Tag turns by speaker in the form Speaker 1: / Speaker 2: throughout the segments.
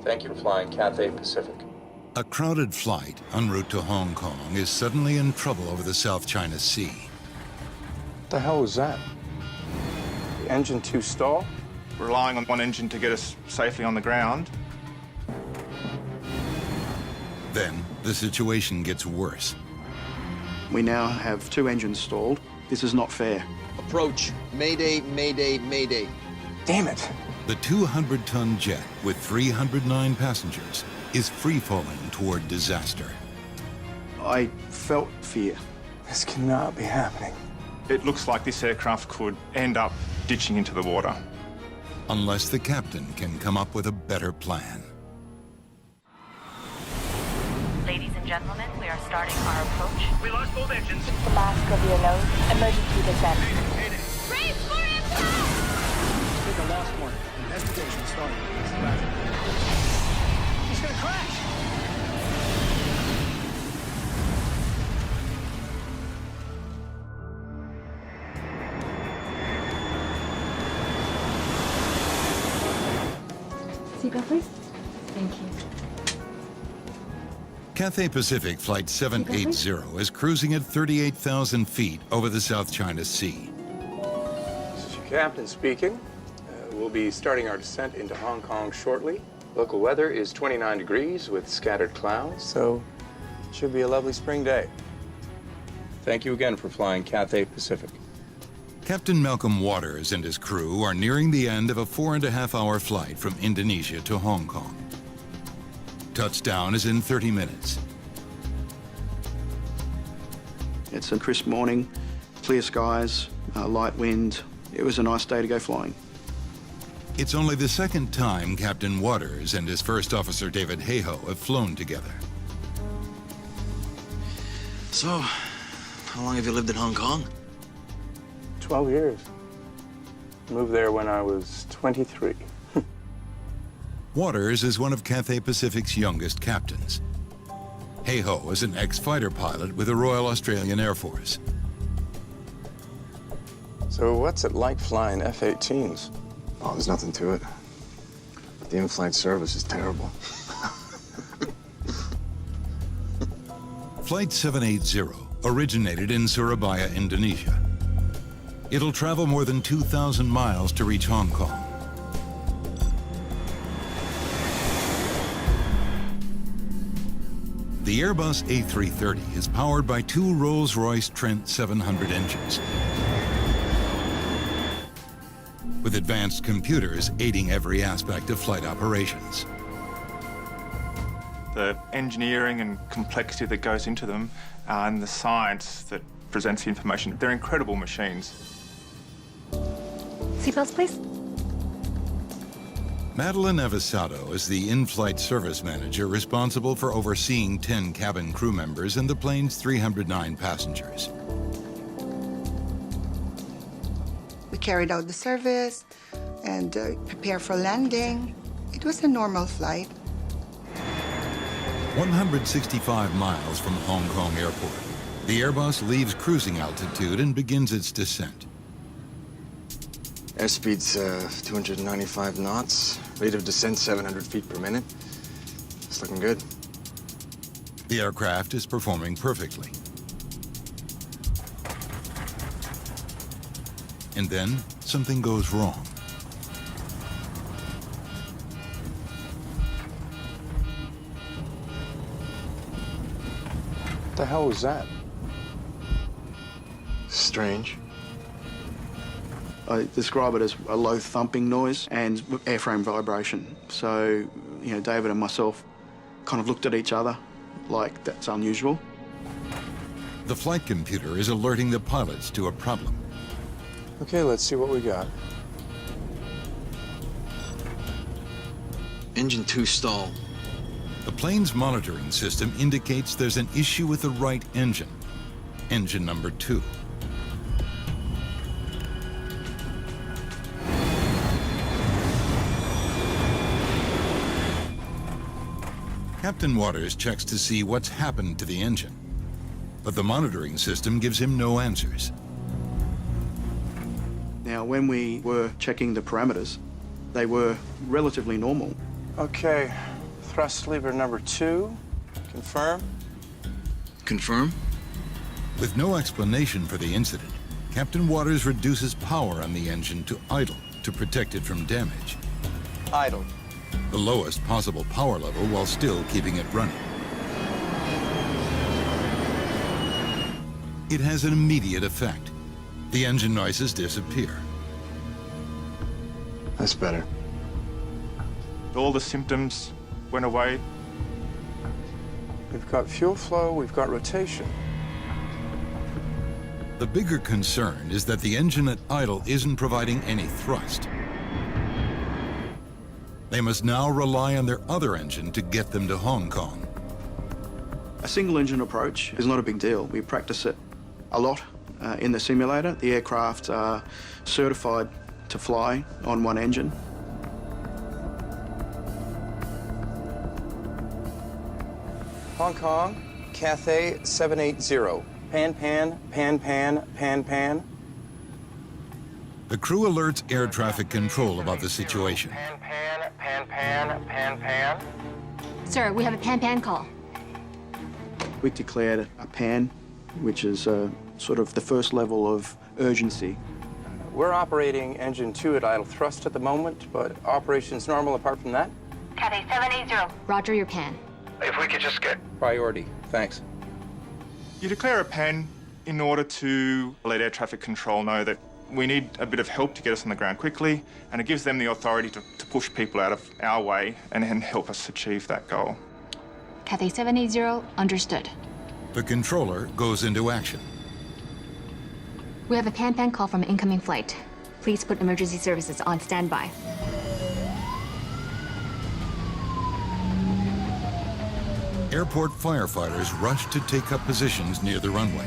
Speaker 1: Thank you for flying Cathay Pacific.
Speaker 2: A crowded flight en route to Hong Kong is suddenly in trouble over the South China Sea.
Speaker 1: What the hell was that? The engine 2 stall?
Speaker 3: Relying on one engine to get us safely on the ground.
Speaker 2: Then the situation gets worse.
Speaker 4: We now have 2 engines stalled. This is not fair.
Speaker 5: Approach. Mayday, mayday, mayday.
Speaker 1: Damn it.
Speaker 2: The 200-ton jet with 309 passengers is free-falling toward disaster.
Speaker 4: I felt fear.
Speaker 1: This cannot be happening.
Speaker 3: It looks like this aircraft could end up ditching into the water.
Speaker 2: Unless the captain can come up with a better plan.
Speaker 6: Ladies and gentlemen, we are starting our approach.
Speaker 7: We lost both engines.
Speaker 6: The mask over your nose. Emergency descent.
Speaker 7: Brace for impact! Take a lost one. Investigation starting. He's gonna crash!
Speaker 8: Seatbelt, please. Thank you.
Speaker 2: Cathay Pacific Flight 780 is cruising at 38,000 feet over the South China Sea.
Speaker 1: This is your captain speaking. We'll be starting our descent into Hong Kong shortly. Local weather is 29 degrees with scattered clouds, so it should be a lovely spring day. Thank you again for flying Cathay Pacific.
Speaker 2: Captain Malcolm Waters and his crew are nearing the end of a 4.5-hour flight from Indonesia to Hong Kong. Touchdown is in 30 minutes.
Speaker 4: It's a crisp morning, clear skies, light wind. It was a nice day to go flying.
Speaker 2: It's only the second time Captain Waters and his first officer David Hayhoe have flown together.
Speaker 5: So, how long have you lived in Hong Kong?
Speaker 1: 12 years. Moved there when I was 23.
Speaker 2: Waters is one of Cathay Pacific's youngest captains. Hayhoe is an ex-fighter pilot with the Royal Australian Air Force.
Speaker 1: So what's it like flying F-18s?
Speaker 9: Oh, there's nothing to it. But the in-flight service is terrible.
Speaker 2: Flight 780 originated in Surabaya, Indonesia. It'll travel more than 2,000 miles to reach Hong Kong. The Airbus A330 is powered by 2 Rolls-Royce Trent 700 engines, with advanced computers aiding every aspect of flight operations.
Speaker 3: The engineering and complexity that goes into them and the science that presents the information, they're incredible machines.
Speaker 8: Seatbelts, please.
Speaker 2: Madeline Avesado is the in-flight service manager responsible for overseeing 10 cabin crew members and the plane's 309 passengers.
Speaker 10: We carried out the service and prepared for landing. It was a normal flight.
Speaker 2: 165 miles from Hong Kong Airport, the Airbus leaves cruising altitude and begins its descent.
Speaker 9: Airspeed's 295 knots. Rate of descent 700 feet per minute. It's looking good.
Speaker 2: The aircraft is performing perfectly. And then something goes wrong.
Speaker 1: What the hell was that?
Speaker 9: Strange.
Speaker 4: I describe it as a low thumping noise and airframe vibration. So, you know, David and myself kind of looked at each other like that's unusual.
Speaker 2: The flight computer is alerting the pilots to a problem.
Speaker 1: Okay, let's see what we got.
Speaker 5: Engine 2 stall.
Speaker 2: The plane's monitoring system indicates there's an issue with the right engine, engine number 2. Captain Waters checks to see what's happened to the engine, but the monitoring system gives him no answers.
Speaker 4: Now, when we were checking the parameters, they were relatively normal.
Speaker 1: Okay, thrust lever number 2. Confirm.
Speaker 5: Confirm?
Speaker 2: With no explanation for the incident, Captain Waters reduces power on the engine to idle to protect it from damage.
Speaker 1: Idle.
Speaker 2: The lowest possible power level while still keeping it running. It has an immediate effect. The engine noises disappear.
Speaker 9: That's better.
Speaker 3: All the symptoms went away.
Speaker 1: We've got fuel flow, we've got rotation.
Speaker 2: The bigger concern is that the engine at idle isn't providing any thrust. They must now rely on their other engine to get them to Hong Kong.
Speaker 4: A single engine approach is not a big deal. We practice it a lot in the simulator. The aircraft are certified to fly on one engine.
Speaker 1: Hong Kong, Cathay 780. Pan, pan, pan, pan, pan, pan.
Speaker 2: The crew alerts air traffic control about the situation.
Speaker 1: Pan, pan, pan, pan, pan, pan.
Speaker 8: Sir, we have a pan-pan call.
Speaker 4: We declared a pan, which is sort of the first level of urgency.
Speaker 1: We're operating engine 2 at idle thrust at the moment, but operation's normal apart from that.
Speaker 6: Cathay 780.
Speaker 8: Roger your pan.
Speaker 1: If we could just get priority, thanks.
Speaker 3: You declare a pan in order to let air traffic control know that we need a bit of help to get us on the ground quickly, and it gives them the authority to push people out of our way and help us achieve that goal.
Speaker 8: Cathay 780, understood.
Speaker 2: The controller goes into action.
Speaker 8: We have a pan-pan call from an incoming flight. Please put emergency services on standby.
Speaker 2: Airport firefighters rush to take up positions near the runway.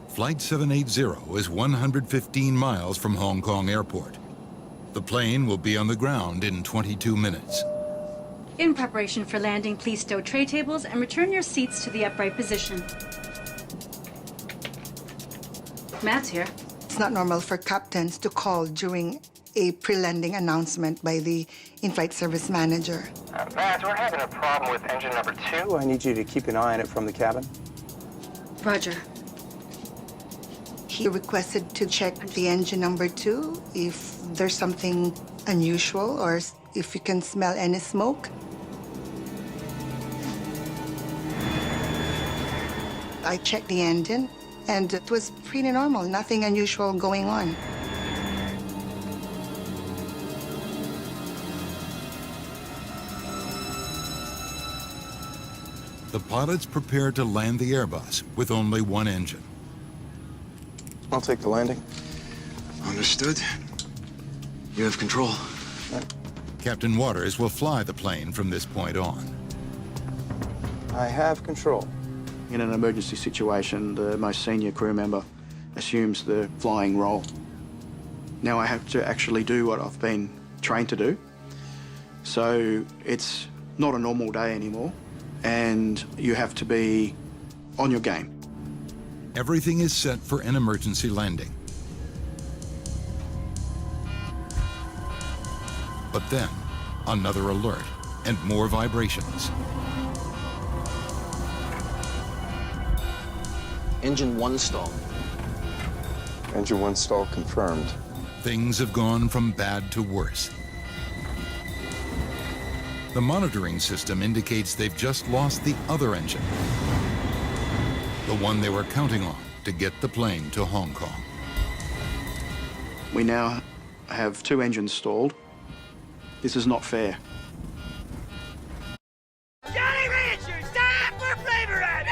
Speaker 2: Flight 780 is 115 miles from Hong Kong Airport. The plane will be on the ground in 22 minutes.
Speaker 11: In preparation for landing, please stow tray tables and return your seats to the upright position. Matt's here.
Speaker 10: It's not normal for captains to call during a pre-landing announcement by the in-flight service manager.
Speaker 1: Matt, we're having a problem with engine number 2. I need you to keep an eye on it from the cabin.
Speaker 11: Roger.
Speaker 10: He requested to check the engine number 2 if there's something unusual or if you can smell any smoke. I checked the engine and it was pretty normal, nothing unusual going on.
Speaker 2: The pilots prepare to land the Airbus with only one engine.
Speaker 1: I'll take the landing.
Speaker 5: Understood. You have control.
Speaker 2: Captain Waters will fly the plane from this point on.
Speaker 1: I have control.
Speaker 4: In an emergency situation, the most senior crew member assumes the flying role. Now I have to actually do what I've been trained to do. So it's not a normal day anymore, and you have to be on your game.
Speaker 2: Everything is set for an emergency landing. But then, another alert and more vibrations.
Speaker 5: Engine 1 stall.
Speaker 1: Engine 1 stall confirmed.
Speaker 2: Things have gone from bad to worse. The monitoring system indicates they've just lost the other engine, the one they were counting on to get the plane to Hong Kong.
Speaker 4: We now have 2 engines stalled. This is not fair.
Speaker 7: Johnny Ranchers, time for flavor riding!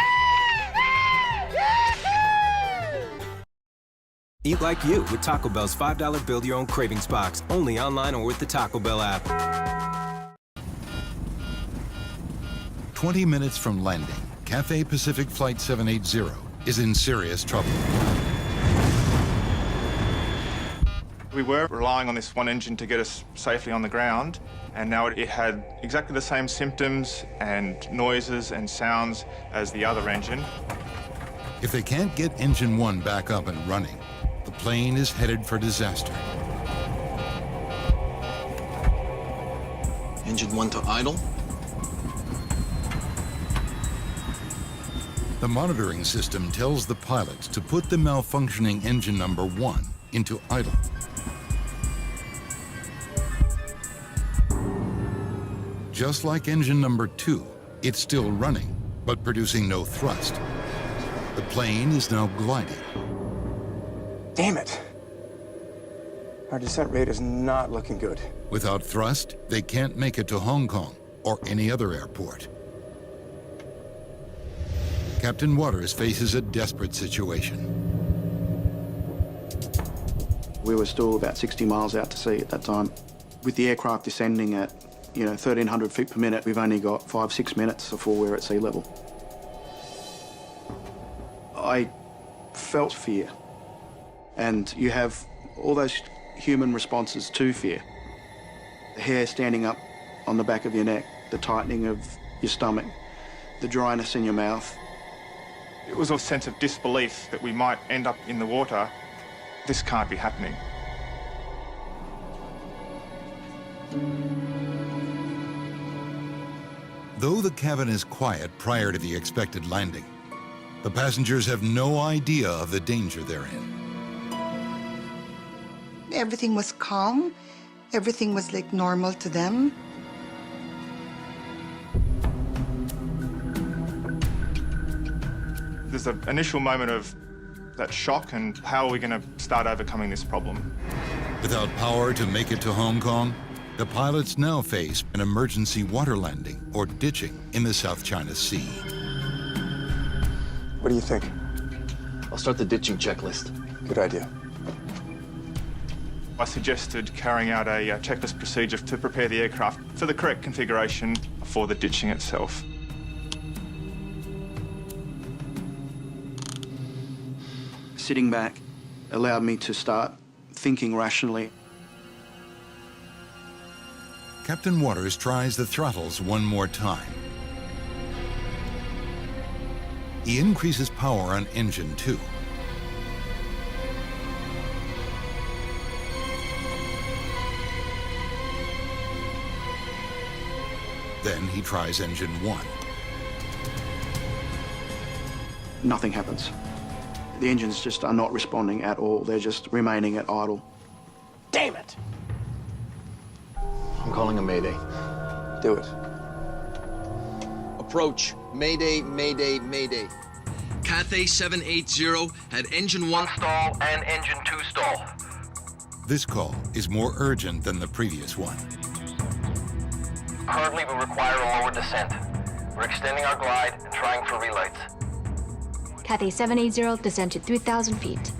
Speaker 12: Eat like you with Taco Bell's $5 Build Your Own Cravings Box, only online or with the Taco Bell app.
Speaker 2: 20 minutes from landing, Cathay Pacific Flight 780 is in serious trouble.
Speaker 3: We were relying on this one engine to get us safely on the ground, and now it had exactly the same symptoms and noises and sounds as the other engine.
Speaker 2: If they can't get engine 1 back up and running, the plane is headed for disaster.
Speaker 5: Engine 1 to idle.
Speaker 2: The monitoring system tells the pilots to put the malfunctioning engine number 1 into idle. Just like engine number 2, it's still running, but producing no thrust. The plane is now gliding.
Speaker 1: Damn it. Our descent rate is not looking good.
Speaker 2: Without thrust, they can't make it to Hong Kong or any other airport. Captain Waters faces a desperate situation.
Speaker 4: We were still about 60 miles out to sea at that time. With the aircraft descending at, 1,300 feet per minute, we've only got 5-6 minutes before we're at sea level. I felt fear. And you have all those human responses to fear. The hair standing up on the back of your neck, the tightening of your stomach, the dryness in your mouth.
Speaker 3: It was a sense of disbelief that we might end up in the water. This can't be happening.
Speaker 2: Though the cabin is quiet prior to the expected landing, the passengers have no idea of the danger they're in.
Speaker 10: Everything was calm. Everything was like normal to them.
Speaker 3: There's an initial moment of that shock and how are we going to start overcoming this problem?
Speaker 2: Without power to make it to Hong Kong, the pilots now face an emergency water landing or ditching in the South China Sea.
Speaker 1: What do you think?
Speaker 5: I'll start the ditching checklist.
Speaker 1: Good idea.
Speaker 3: I suggested carrying out a checklist procedure to prepare the aircraft for the correct configuration for the ditching itself.
Speaker 4: Sitting back allowed me to start thinking rationally.
Speaker 2: Captain Waters tries the throttles one more time. He increases power on engine 2. Then he tries engine 1.
Speaker 4: Nothing happens. The engines just are not responding at all. They're just remaining at idle.
Speaker 1: Damn it!
Speaker 5: I'm calling a mayday.
Speaker 1: Do it.
Speaker 5: Approach. Mayday, mayday, mayday. Cathay 780 had engine 1 stall and engine 2 stall.
Speaker 2: This call is more urgent than the previous one.
Speaker 13: Currently, we require a lower descent. We're extending our glide and trying for relights.
Speaker 8: Cathay 780, descend to 3,000 feet.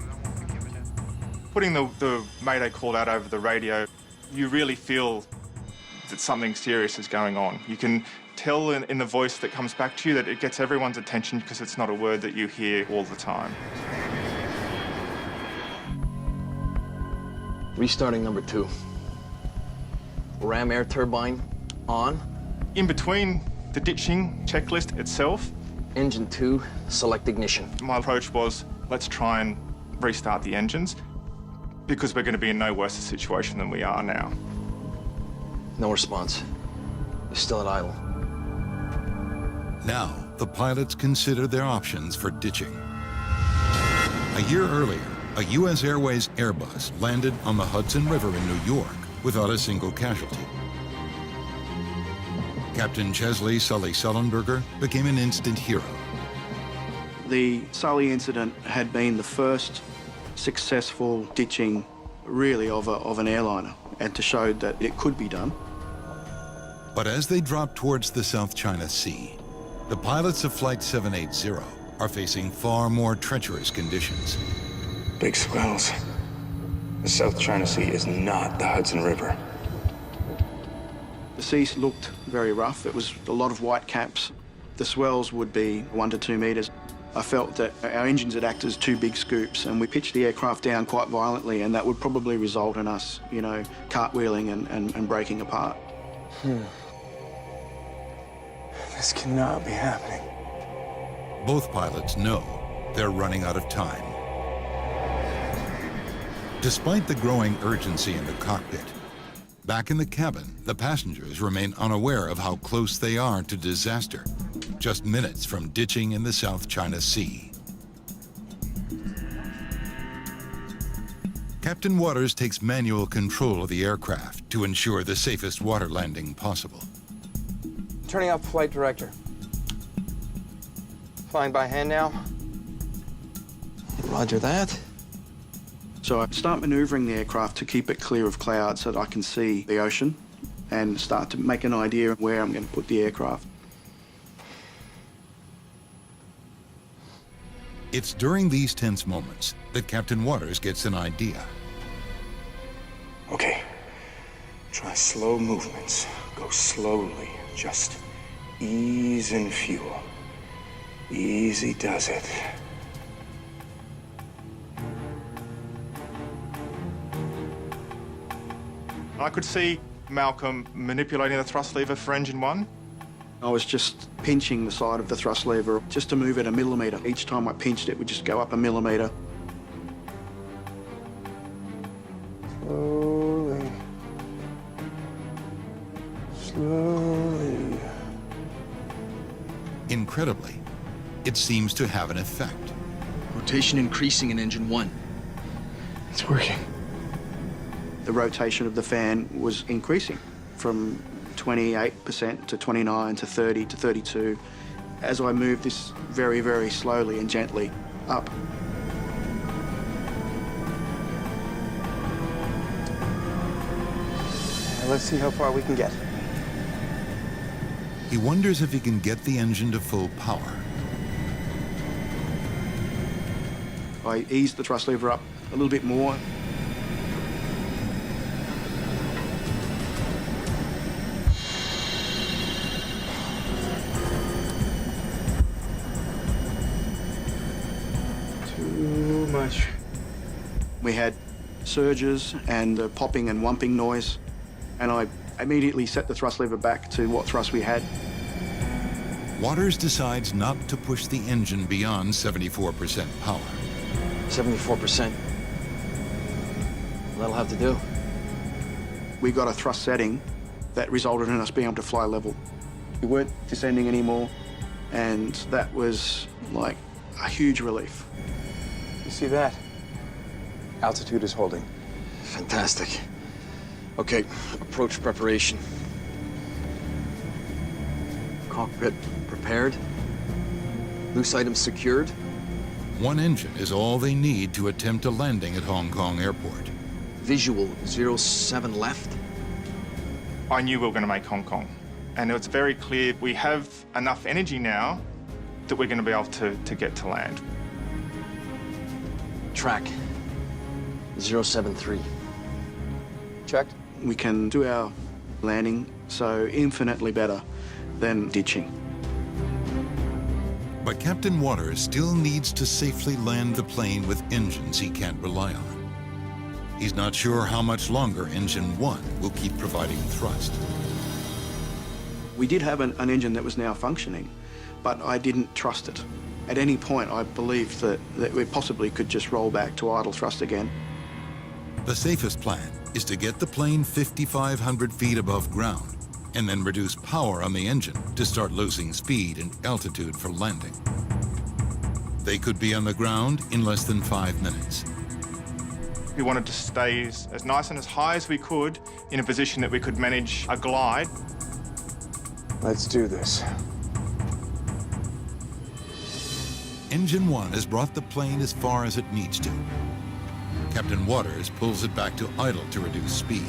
Speaker 3: Putting the mayday call out over the radio, you really feel that something serious is going on. You can tell in the voice that comes back to you that it gets everyone's attention because it's not a word that you hear all the time.
Speaker 5: Restarting number 2. Ram air turbine on.
Speaker 3: In between the ditching checklist itself,
Speaker 5: Engine 2, select ignition.
Speaker 3: my approach was, let's try and restart the engines because we're going to be in no worse a situation than we are now.
Speaker 5: No response. You're still at idle.
Speaker 2: Now, the pilots consider their options for ditching. A year earlier, a U.S. Airways Airbus landed on the Hudson River in New York without a single casualty. Captain Chesley Sully Sullenberger became an instant hero.
Speaker 4: The Sully incident had been the first successful ditching, really, of an airliner, and to show that it could be done.
Speaker 2: But as they drop towards the South China Sea, the pilots of Flight 780 are facing far more treacherous conditions.
Speaker 1: Big swells. The South China Sea is not the Hudson River.
Speaker 4: The sea looked very rough. It was a lot of white caps. The swells would be 1 to 2 meters. I felt that our engines had acted as 2 big scoops, and we pitched the aircraft down quite violently, and that would probably result in us, cartwheeling and breaking apart.
Speaker 1: This cannot be happening.
Speaker 2: Both pilots know they're running out of time. Despite the growing urgency in the cockpit, back in the cabin, the passengers remain unaware of how close they are to disaster, just minutes from ditching in the South China Sea. Captain Waters takes manual control of the aircraft to ensure the safest water landing possible.
Speaker 1: Turning off flight director. Flying by hand now.
Speaker 5: Roger that.
Speaker 4: So I start maneuvering the aircraft to keep it clear of clouds so that I can see the ocean and start to make an idea of where I'm going to put the aircraft.
Speaker 2: It's during these tense moments that Captain Waters gets an idea.
Speaker 1: Okay. Try slow movements. Go slowly. Just ease in fuel. Easy does it.
Speaker 3: I could see Malcolm manipulating the thrust lever for engine 1.
Speaker 4: I was just pinching the side of the thrust lever just to move it a millimetre. Each time I pinched it would just go up a millimetre.
Speaker 1: Slowly. Slowly.
Speaker 2: Incredibly, it seems to have an effect.
Speaker 5: Rotation increasing in engine 1.
Speaker 1: It's working.
Speaker 4: The rotation of the fan was increasing from 28% to 29 to 30 to 32 as I moved this very, very slowly and gently up.
Speaker 1: Let's see how far we can get.
Speaker 2: He wonders if he can get the engine to full power.
Speaker 4: I eased the thrust lever up a little bit more.
Speaker 1: Too much.
Speaker 4: We had surges and popping and wumping noise, and I immediately set the thrust lever back to what thrust we had.
Speaker 2: Waters decides not to push the engine beyond 74% power.
Speaker 5: 74%. That'll have to do.
Speaker 4: We got a thrust setting that resulted in us being able to fly level. We weren't descending anymore, and that was like a huge relief.
Speaker 1: You see that? Altitude is holding.
Speaker 5: Fantastic. Okay, approach preparation. Cockpit prepared. Loose items secured.
Speaker 2: One engine is all they need to attempt a landing at Hong Kong Airport.
Speaker 5: Visual 07 left.
Speaker 3: I knew we were going to make Hong Kong. And it was very clear we have enough energy now that we're going to be able to get to land.
Speaker 5: Track 073.
Speaker 1: Checked.
Speaker 4: We can do our landing so infinitely better than ditching.
Speaker 2: But Captain Waters still needs to safely land the plane with engines he can't rely on. He's not sure how much longer Engine 1 will keep providing thrust.
Speaker 4: We did have an engine that was now functioning, but I didn't trust it. At any point, I believed that we possibly could just roll back to idle thrust again.
Speaker 2: The safest plan is to get the plane 5,500 feet above ground and then reduce power on the engine to start losing speed and altitude for landing. They could be on the ground in less than 5 minutes.
Speaker 3: We wanted to stay as nice and as high as we could in a position that we could manage a glide.
Speaker 1: Let's do this.
Speaker 2: Engine 1 has brought the plane as far as it needs to. Captain Waters pulls it back to idle to reduce speed.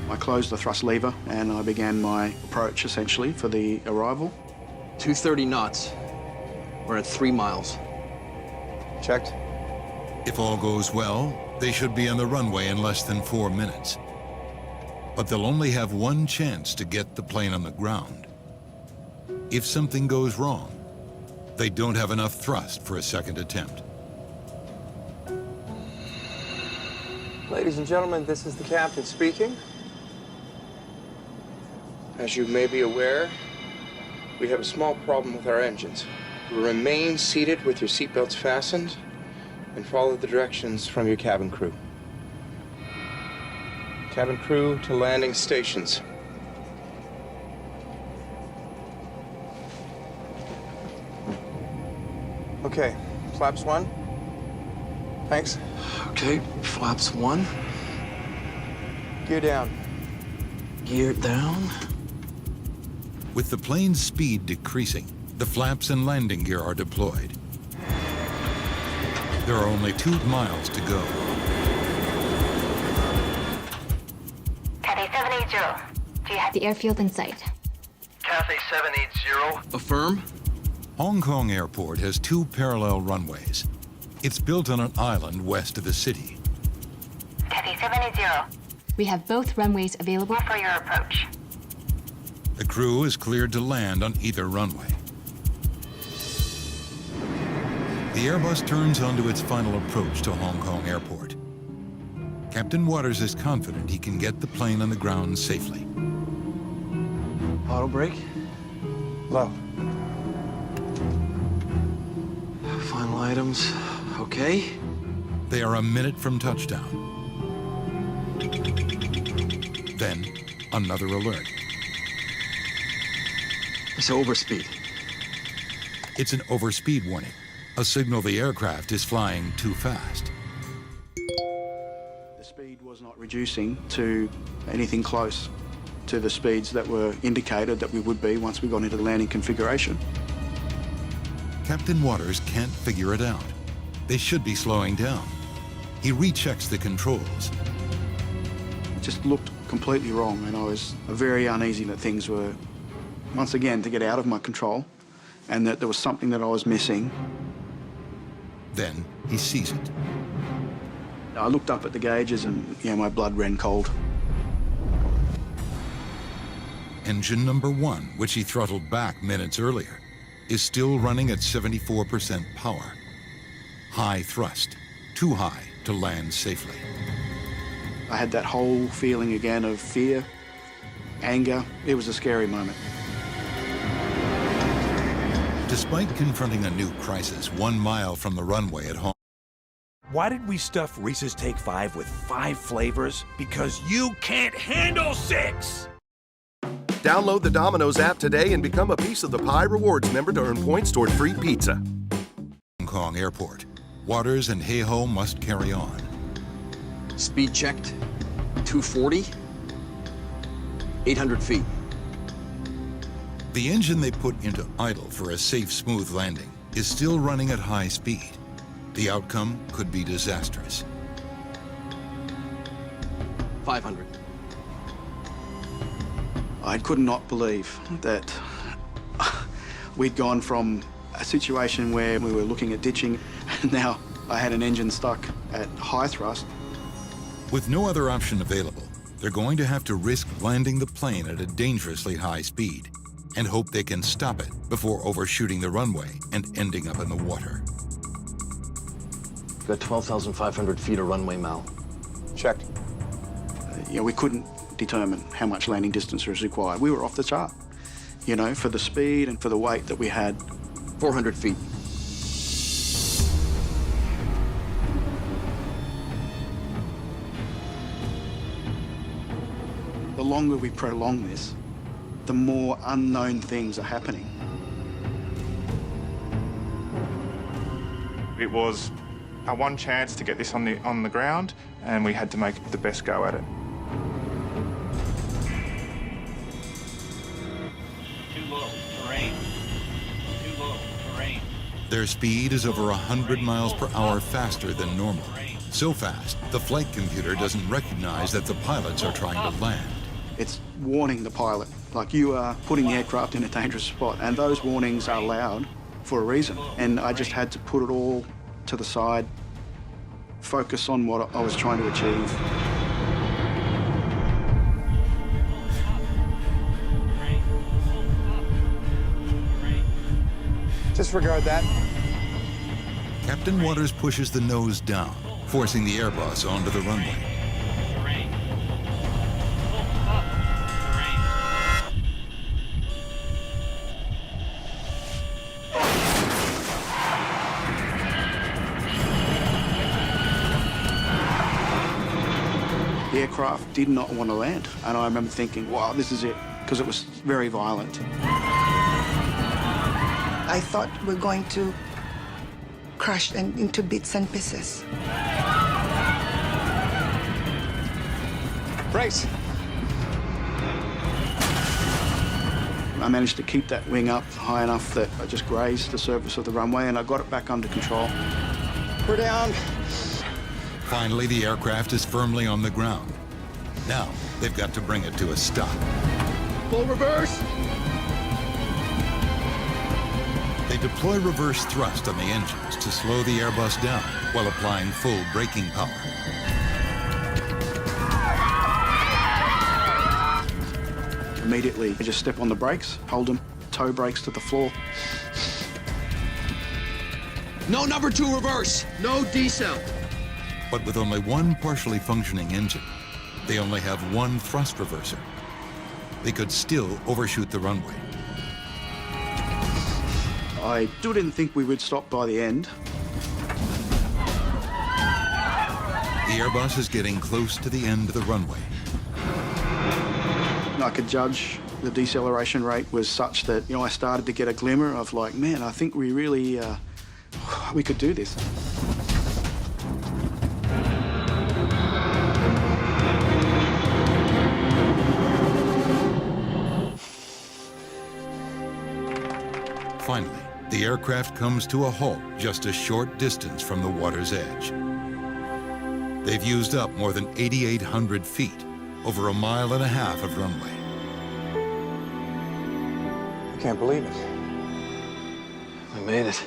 Speaker 4: I closed the thrust lever and I began my approach, essentially, for the arrival.
Speaker 5: 230 knots. We're at 3 miles.
Speaker 1: Checked.
Speaker 2: If all goes well, they should be on the runway in less than 4 minutes. But they'll only have one chance to get the plane on the ground. If something goes wrong, they don't have enough thrust for a second attempt.
Speaker 1: Ladies and gentlemen, this is the captain speaking. As you may be aware, we have a small problem with our engines. Remain seated with your seatbelts fastened and follow the directions from your cabin crew. Cabin crew to landing stations. Okay, flaps 1. Thanks.
Speaker 9: Okay, flaps 1.
Speaker 1: Gear down.
Speaker 9: Gear down.
Speaker 2: With the plane's speed decreasing, the flaps and landing gear are deployed. There are only 2 miles to go.
Speaker 6: Cathay 780. Do you have
Speaker 8: The airfield in sight.
Speaker 13: Cathay 780.
Speaker 5: Affirm.
Speaker 2: Hong Kong Airport has 2 parallel runways. It's built on an island west of the city.
Speaker 6: Cathay 780?
Speaker 8: We have both runways available.
Speaker 6: For your approach.
Speaker 2: The crew is cleared to land on either runway. The Airbus turns onto its final approach to Hong Kong Airport. Captain Waters is confident he can get the plane on the ground safely.
Speaker 9: Auto brake.
Speaker 1: Low.
Speaker 9: Final items. Okay.
Speaker 2: They are a minute from touchdown. Then, another alert.
Speaker 9: It's overspeed.
Speaker 2: It's an overspeed warning, a signal the aircraft is flying too fast.
Speaker 4: The speed was not reducing to anything close to the speeds that were indicated that we would be once we got into the landing configuration.
Speaker 2: Captain Waters can't figure it out. They should be slowing down. He rechecks the controls.
Speaker 4: It just looked completely wrong, and I was very uneasy that things were, once again, to get out of my control, and that there was something that I was missing.
Speaker 2: Then he sees it.
Speaker 4: I looked up at the gauges and, my blood ran cold.
Speaker 2: Engine number 1, which he throttled back minutes earlier, is still running at 74% power. High thrust, too high to land safely.
Speaker 4: I had that whole feeling again of fear, anger. It was a scary moment.
Speaker 2: Despite confronting a new crisis 1 mile from the runway at home,
Speaker 7: Why did we stuff Reese's Take 5 with 5 flavors? Because you can't handle 6!
Speaker 14: Download the Domino's app today and become a Piece of the Pie Rewards member to earn points toward free pizza.
Speaker 2: Hong Kong Airport, Waters and Heiho must carry on.
Speaker 5: Speed checked. 240. 800 feet.
Speaker 2: The engine they put into idle for a safe, smooth landing is still running at high speed. The outcome could be disastrous.
Speaker 5: 500.
Speaker 4: I could not believe that we'd gone from a situation where we were looking at ditching, and now I had an engine stuck at high thrust.
Speaker 2: With no other option available, they're going to have to risk landing the plane at a dangerously high speed and hope they can stop it before overshooting the runway and ending up in the water.
Speaker 9: We've got 12,500 feet of runway, Mal.
Speaker 1: Checked.
Speaker 4: We couldn't determine how much landing distance was required. We were off the chart, for the speed and for the weight that we had.
Speaker 5: 400 feet.
Speaker 4: The longer we prolong this, the more unknown things are happening.
Speaker 3: It was our one chance to get this on the ground, and we had to make the best go at it.
Speaker 7: Too low. Terrain. Too low. Terrain.
Speaker 2: Their speed is over 100 miles per hour faster than normal. So fast, the flight computer doesn't recognize that the pilots are trying to land.
Speaker 4: It's warning the pilot, like you are putting the aircraft in a dangerous spot, and those warnings are loud for a reason. And I just had to put it all to the side, focus on what I was trying to achieve.
Speaker 1: Disregard that.
Speaker 2: Captain Waters pushes the nose down, forcing the Airbus onto the runway.
Speaker 4: aircraft did not want to land. And I remember thinking, wow, this is it, because it was very violent.
Speaker 10: I thought we're going to crash into bits and pieces.
Speaker 1: Brace!
Speaker 4: I managed to keep that wing up high enough that I just grazed the surface of the runway, and I got it back under control.
Speaker 1: We're down.
Speaker 2: Finally, the aircraft is firmly on the ground. Now, they've got to bring it to a stop.
Speaker 1: Full reverse!
Speaker 2: They deploy reverse thrust on the engines to slow the Airbus down while applying full braking power.
Speaker 4: Immediately, I just step on the brakes, hold them, toe brakes to the floor.
Speaker 5: No number 2 reverse. No decel.
Speaker 2: But with only one partially functioning engine, they only have one thrust reverser. They could still overshoot the runway.
Speaker 4: I still didn't think we would stop by the end.
Speaker 2: The Airbus is getting close to the end of the runway.
Speaker 4: I could judge the deceleration rate was such that, I started to get a glimmer of like, man, I think we really, we could do this.
Speaker 2: Finally, the aircraft comes to a halt just a short distance from the water's edge. They've used up more than 8,800 feet, over 1.5 miles of runway.
Speaker 1: I can't believe it.
Speaker 9: We made it.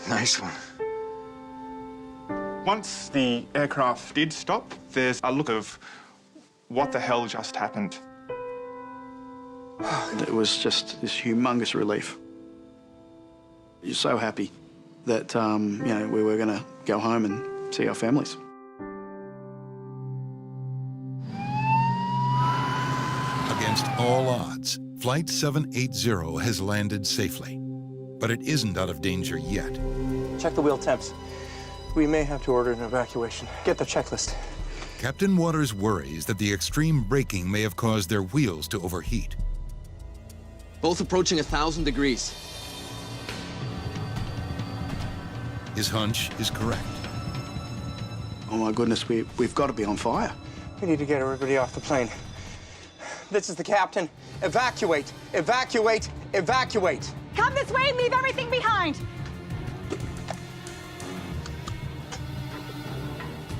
Speaker 9: Nice one.
Speaker 3: Once the aircraft did stop, there's a look of what the hell just happened.
Speaker 4: It was just this humongous relief. You're so happy that, we were going to go home and see our families.
Speaker 2: Against all odds, Flight 780 has landed safely. But it isn't out of danger yet.
Speaker 1: Check the wheel temps. We may have to order an evacuation. Get the checklist.
Speaker 2: Captain Waters worries that the extreme braking may have caused their wheels to overheat.
Speaker 5: Both approaching 1,000 degrees.
Speaker 2: His hunch is correct.
Speaker 4: Oh my goodness, we've got to be on fire.
Speaker 1: We need to get everybody off the plane. This is the captain. Evacuate, evacuate, evacuate.
Speaker 11: Come this way and leave everything behind.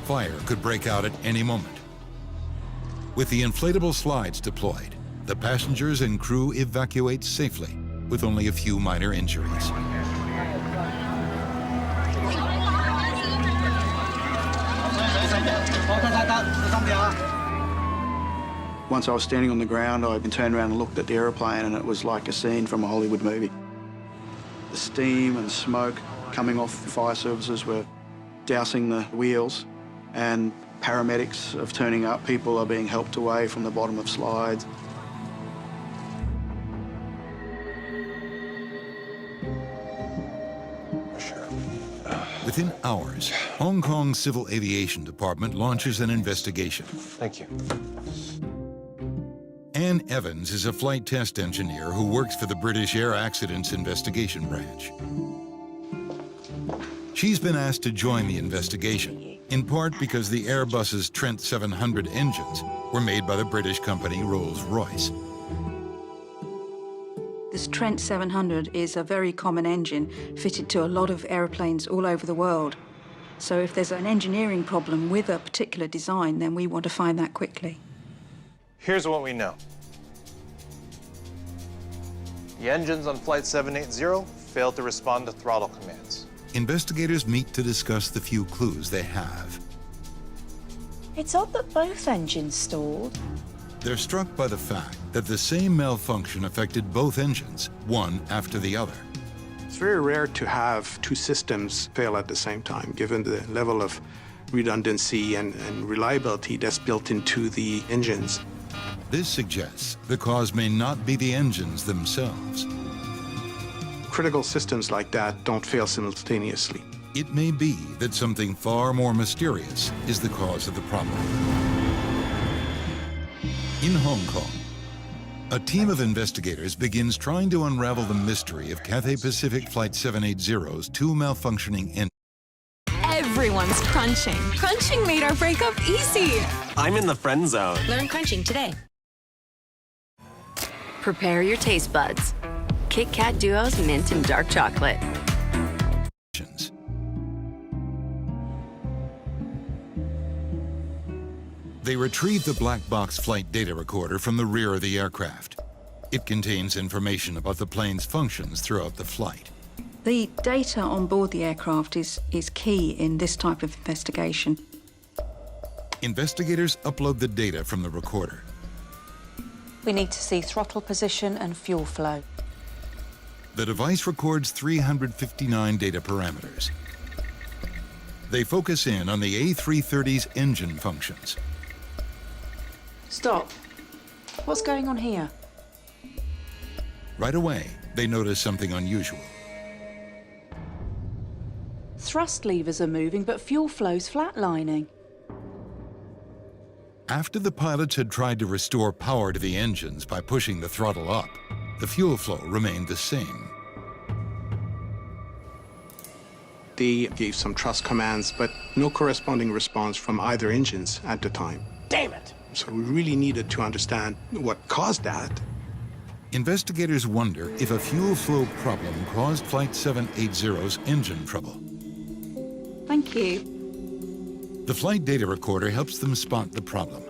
Speaker 2: Fire could break out at any moment. With the inflatable slides deployed, the passengers and crew evacuate safely with only a few minor injuries.
Speaker 4: Once I was standing on the ground, I turned around and looked at the aeroplane, and it was like a scene from a Hollywood movie. The steam and smoke coming off the fire services were dousing the wheels, and paramedics are turning up. People are being helped away from the bottom of slides.
Speaker 2: Within hours, Hong Kong's Civil Aviation Department launches an investigation.
Speaker 1: Thank you.
Speaker 2: Anne Evans is a flight test engineer who works for the British Air Accidents Investigation Branch. She's been asked to join the investigation, in part because the Airbus's Trent 700 engines were made by the British company Rolls-Royce.
Speaker 15: This Trent 700 is a very common engine fitted to a lot of airplanes all over the world. So if there's an engineering problem with a particular design, then we want to find that quickly.
Speaker 16: Here's what we know. The engines on Flight 780 failed to respond to throttle commands.
Speaker 2: Investigators meet to discuss the few clues they have.
Speaker 17: It's odd that both engines stalled.
Speaker 2: They're struck by the fact that the same malfunction affected both engines, one after the other.
Speaker 18: It's very rare to have two systems fail at the same time, given the level of redundancy and reliability that's built into the engines.
Speaker 2: This suggests the cause may not be the engines themselves.
Speaker 18: Critical systems like that don't fail simultaneously.
Speaker 2: It may be that something far more mysterious is the cause of the problem. In Hong Kong, a team of investigators begins trying to unravel the mystery of Cathay Pacific Flight 780's two malfunctioning engines.
Speaker 19: Everyone's crunching. Crunching made our breakup easy.
Speaker 20: I'm in the friend zone.
Speaker 19: Learn crunching today. Prepare your taste buds. Kit Kat Duo's mint and dark chocolate.
Speaker 2: They retrieve the black box flight data recorder from the rear of the aircraft. It contains information about the plane's functions throughout the flight.
Speaker 15: The data on board the aircraft is key in this type of investigation.
Speaker 2: Investigators upload the data from the recorder.
Speaker 17: We need to see throttle position and fuel flow.
Speaker 2: The device records 359 data parameters. They focus in on the A330's engine functions.
Speaker 17: Stop. What's going on here?
Speaker 2: Right away, they notice something unusual.
Speaker 17: Thrust levers are moving, but fuel flow's flatlining.
Speaker 2: After the pilots had tried to restore power to the engines by pushing the throttle up, the fuel flow remained the same.
Speaker 18: They gave some thrust commands, but no corresponding response from either engines at the time.
Speaker 20: Damn it!
Speaker 18: So we really needed to understand what caused that.
Speaker 2: Investigators wonder if a fuel flow problem caused Flight 780's engine trouble.
Speaker 15: Thank you.
Speaker 2: The flight data recorder helps them spot the problem.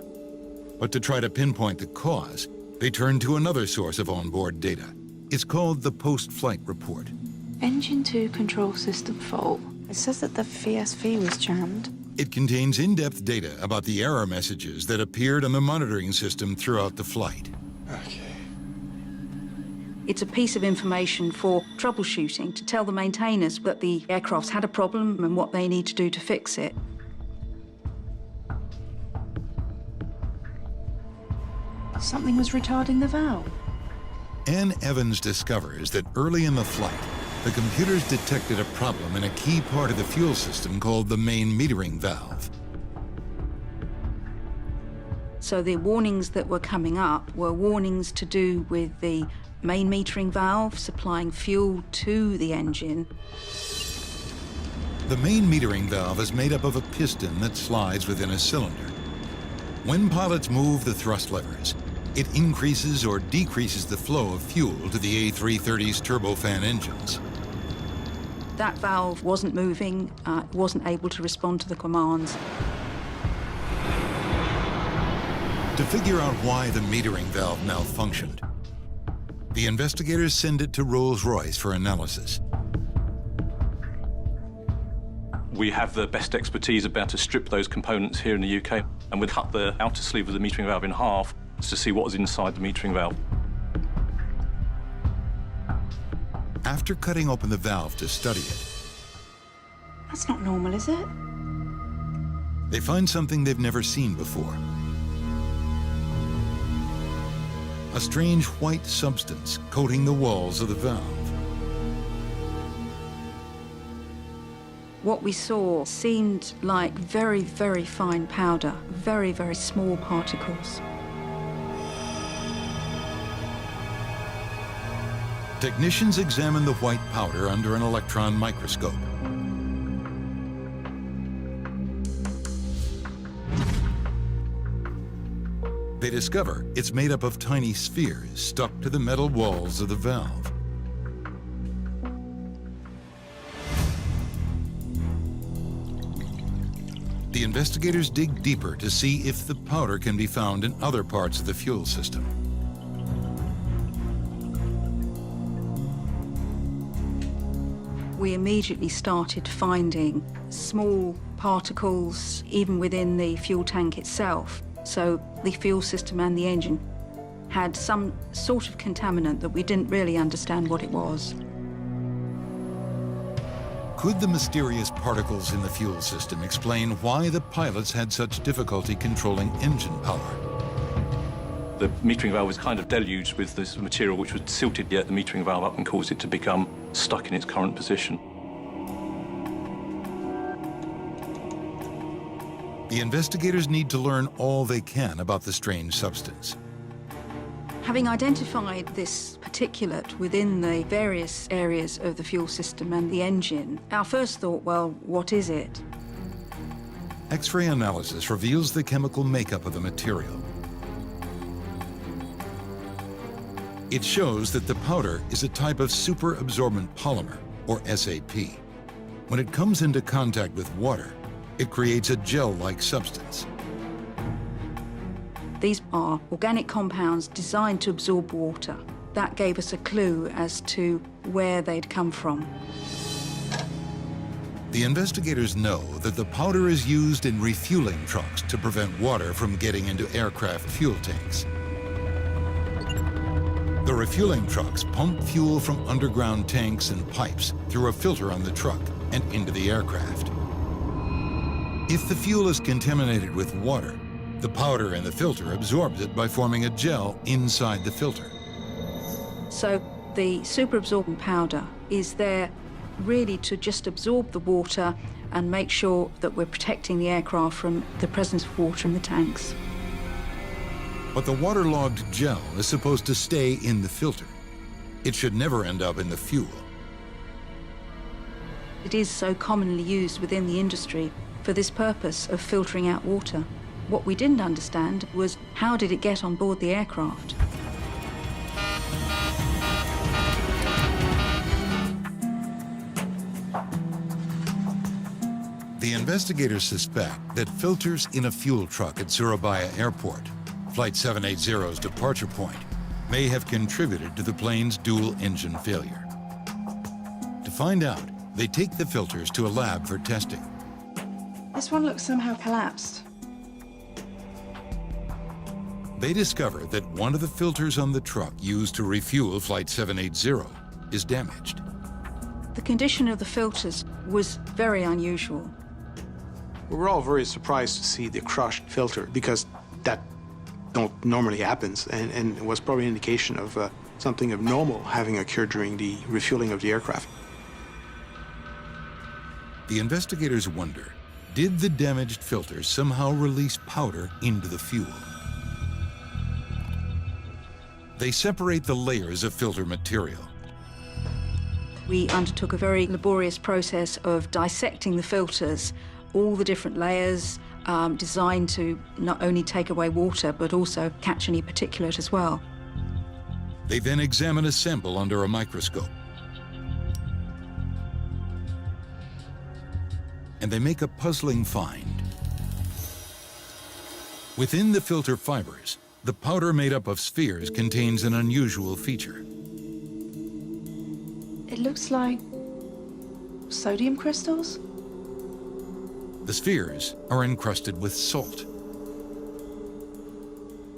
Speaker 2: But to try to pinpoint the cause, they turn to another source of onboard data. It's called the post-flight report.
Speaker 17: Engine 2 control system fault. It says that the VSV was jammed.
Speaker 2: It contains in-depth data about the error messages that appeared on the monitoring system throughout the flight.
Speaker 1: Okay.
Speaker 15: It's a piece of information for troubleshooting to tell the maintainers that the aircraft's had a problem and what they need to do to fix it.
Speaker 17: Something was retarding the valve.
Speaker 2: Ann Evans discovers that early in the flight, the computers detected a problem in a key part of the fuel system called the main metering valve.
Speaker 15: So the warnings that were coming up were warnings to do with the main metering valve supplying fuel to the engine.
Speaker 2: The main metering valve is made up of a piston that slides within a cylinder. When pilots move the thrust levers, it increases or decreases the flow of fuel to the A330's turbofan engines.
Speaker 15: That valve wasn't moving, wasn't able to respond to the commands.
Speaker 2: To figure out why the metering valve malfunctioned, the investigators send it to Rolls-Royce for analysis.
Speaker 21: We have the best expertise about to strip those components here in the UK, and we'd cut the outer sleeve of the metering valve in half to see what was inside the metering valve.
Speaker 2: After cutting open the valve to study it,
Speaker 17: That's not normal, is it?
Speaker 2: they find something they've never seen before. A strange white substance coating the walls of the valve.
Speaker 15: What we saw seemed like very, very fine powder, very, very small particles.
Speaker 2: Technicians examine the white powder under an electron microscope. They discover it's made up of tiny spheres stuck to the metal walls of the valve. The investigators dig deeper to see if the powder can be found in other parts of the fuel system.
Speaker 15: We immediately started finding small particles even within the fuel tank itself. So the fuel system and the engine had some sort of contaminant that we didn't really understand what it was.
Speaker 2: Could the mysterious particles in the fuel system explain why the pilots had such difficulty controlling engine power?
Speaker 21: The metering valve was kind of deluged with this material which would silted the metering valve up and caused it to become stuck in its current position.
Speaker 2: The investigators need to learn all they can about the strange substance.
Speaker 15: Having identified this particulate within the various areas of the fuel system and the engine, our first thought, well, what is it?
Speaker 2: X-ray analysis reveals the chemical makeup of the material. It shows that the powder is a type of superabsorbent polymer, or SAP. When it comes into contact with water, it creates a gel-like substance.
Speaker 15: These are organic compounds designed to absorb water. That gave us a clue as to where they'd come from.
Speaker 2: The investigators know that the powder is used in refueling trucks to prevent water from getting into aircraft fuel tanks. The refueling trucks pump fuel from underground tanks and pipes through a filter on the truck and into the aircraft. If the fuel is contaminated with water, the powder in the filter absorbs it by forming a gel inside the filter.
Speaker 15: So the superabsorbent powder is there really to just absorb the water and make sure that we're protecting the aircraft from the presence of water in the tanks.
Speaker 2: But the waterlogged gel is supposed to stay in the filter. It should never end up in the fuel.
Speaker 15: It is so commonly used within the industry for this purpose of filtering out water. What we didn't understand was how did it get on board the aircraft?
Speaker 2: The investigators suspect that filters in a fuel truck at Surabaya Airport, Flight 780's departure point, may have contributed to the plane's dual-engine failure. To find out, they take the filters to a lab for testing.
Speaker 17: This one looks somehow collapsed.
Speaker 2: They discover that one of the filters on the truck used to refuel Flight 780 is damaged.
Speaker 15: The condition of the filters was very unusual.
Speaker 18: We were all very surprised to see the crushed filter because that don't normally happens, and it was probably an indication of something abnormal having occurred during the refueling of the aircraft.
Speaker 2: The investigators wonder, did the damaged filter somehow release powder into the fuel? They separate the layers of filter material.
Speaker 15: We undertook a very laborious process of dissecting the filters, all the different layers, designed to not only take away water, but also catch any particulate as well.
Speaker 2: They then examine a sample under a microscope. And they make a puzzling find. Within the filter fibers, the powder made up of spheres contains an unusual feature.
Speaker 17: It looks like sodium crystals.
Speaker 2: The spheres are encrusted with salt.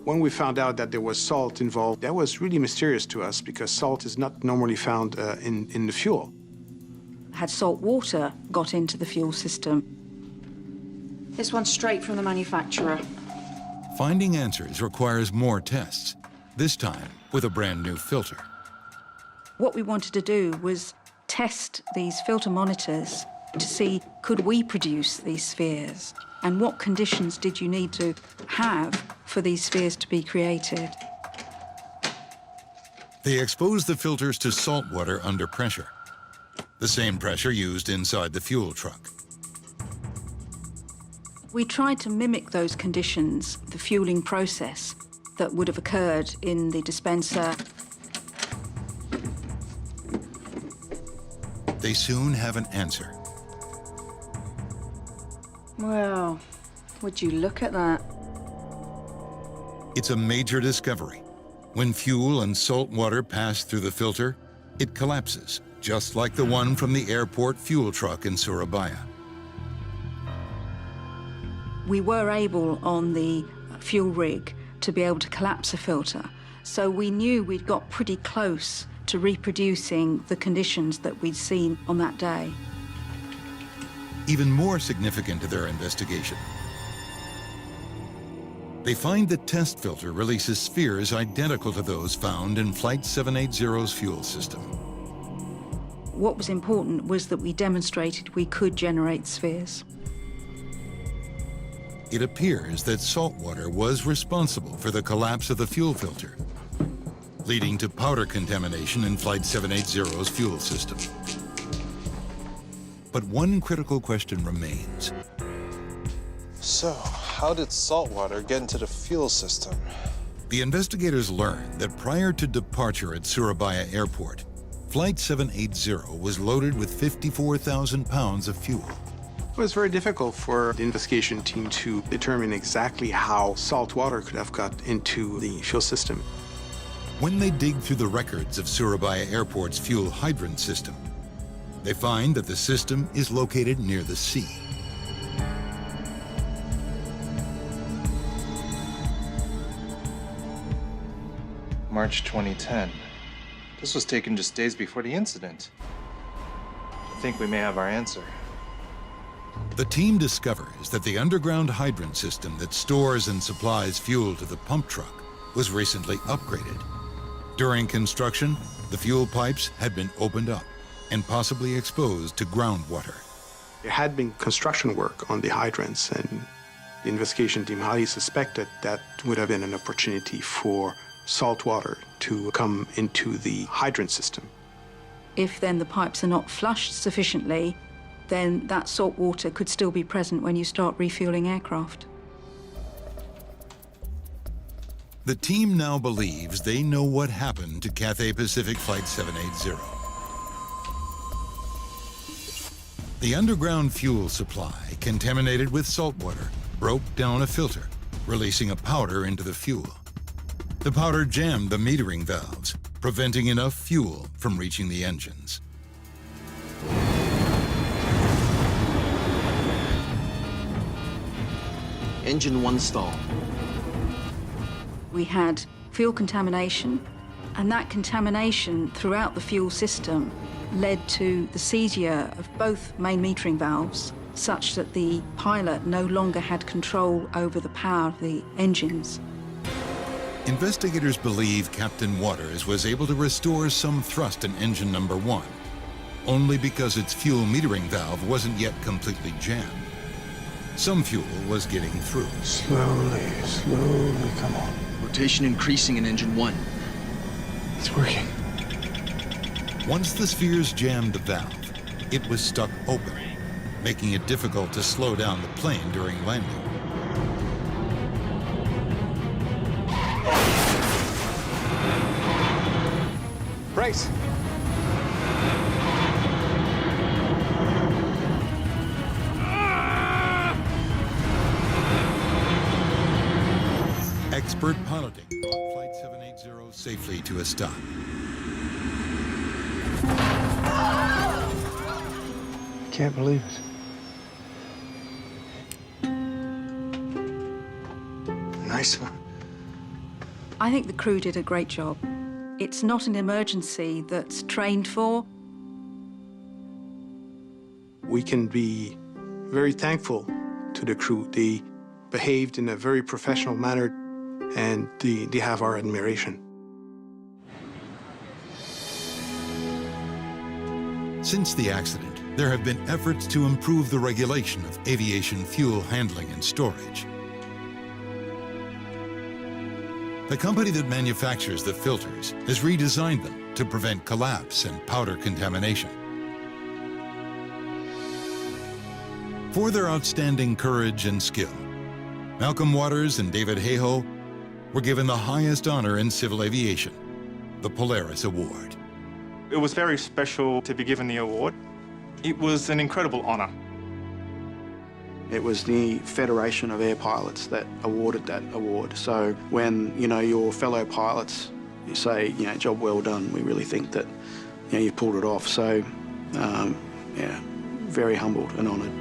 Speaker 18: When we found out that there was salt involved, that was really mysterious to us because salt is not normally found in the fuel.
Speaker 15: Had salt water got into the fuel system?
Speaker 17: This one's straight from the manufacturer.
Speaker 2: Finding answers requires more tests, this time with a brand new filter.
Speaker 15: What we wanted to do was test these filter monitors to see, could we produce these spheres? And what conditions did you need to have for these spheres to be created?
Speaker 2: They expose the filters to salt water under pressure, the same pressure used inside the fuel truck.
Speaker 15: We tried to mimic those conditions, the fueling process that would have occurred in the dispenser.
Speaker 2: They soon have an answer.
Speaker 17: Well, would you look at that?
Speaker 2: It's a major discovery. When fuel and salt water pass through the filter, it collapses, just like the one from the airport fuel truck in Surabaya.
Speaker 15: We were able, on the fuel rig, to be able to collapse a filter. So we knew we'd got pretty close to reproducing the conditions that we'd seen on that day.
Speaker 2: Even more significant to their investigation, they find the test filter releases spheres identical to those found in Flight 780's fuel system.
Speaker 15: What was important was that we demonstrated we could generate spheres.
Speaker 2: It appears that salt water was responsible for the collapse of the fuel filter, leading to powder contamination in Flight 780's fuel system. But one critical question remains.
Speaker 16: So, how did salt water get into the fuel system?
Speaker 2: The investigators learned that prior to departure at Surabaya Airport, Flight 780 was loaded with 54,000 pounds of fuel.
Speaker 18: It was very difficult for the investigation team to determine exactly how salt water could have got into the fuel system.
Speaker 2: When they dig through the records of Surabaya Airport's fuel hydrant system, they find that the system is located near the sea.
Speaker 16: March 2010. This was taken just days before the incident. I think we may have our answer.
Speaker 2: The team discovers that the underground hydrant system that stores and supplies fuel to the pump truck was recently upgraded. During construction, the fuel pipes had been opened up and possibly exposed to groundwater.
Speaker 18: There had been construction work on the hydrants, and the investigation team highly suspected that would have been an opportunity for salt water to come into the hydrant system.
Speaker 15: If then the pipes are not flushed sufficiently, then that salt water could still be present when you start refueling aircraft.
Speaker 2: The team now believes they know what happened to Cathay Pacific Flight 780. The underground fuel supply, contaminated with salt water, broke down a filter, releasing a powder into the fuel. The powder jammed the metering valves, preventing enough fuel from reaching the engines.
Speaker 5: Engine 1 stall.
Speaker 15: We had fuel contamination, and that contamination throughout the fuel system led to the seizure of both main metering valves, such that the pilot no longer had control over the power of the engines.
Speaker 2: Investigators believe Captain Waters was able to restore some thrust in engine number 1, only because its fuel metering valve wasn't yet completely jammed. Some fuel was getting through.
Speaker 1: Slowly, slowly, come on.
Speaker 5: Rotation increasing in engine 1.
Speaker 1: It's working.
Speaker 2: Once the spheres jammed the valve, it was stuck open, making it difficult to slow down the plane during landing.
Speaker 9: Brakes.
Speaker 2: Expert piloting brought Flight 780 safely to a stop.
Speaker 1: I can't believe it.
Speaker 9: Nice.
Speaker 15: I think the crew did a great job. It's not an emergency that's trained for.
Speaker 18: We can be very thankful to the crew. They behaved in a very professional manner, and they have our admiration.
Speaker 2: Since the accident, there have been efforts to improve the regulation of aviation fuel handling and storage. The company that manufactures the filters has redesigned them to prevent collapse and powder contamination. For their outstanding courage and skill, Malcolm Waters and David Hayhoe were given the highest honor in civil aviation, the Polaris Award.
Speaker 3: It was very special to be given the award. It was an incredible honor.
Speaker 4: It was the Federation of Air Pilots that awarded that award. So when, your fellow pilots, you say, job well done, we really think that, you pulled it off. So, yeah, very humbled and honoured.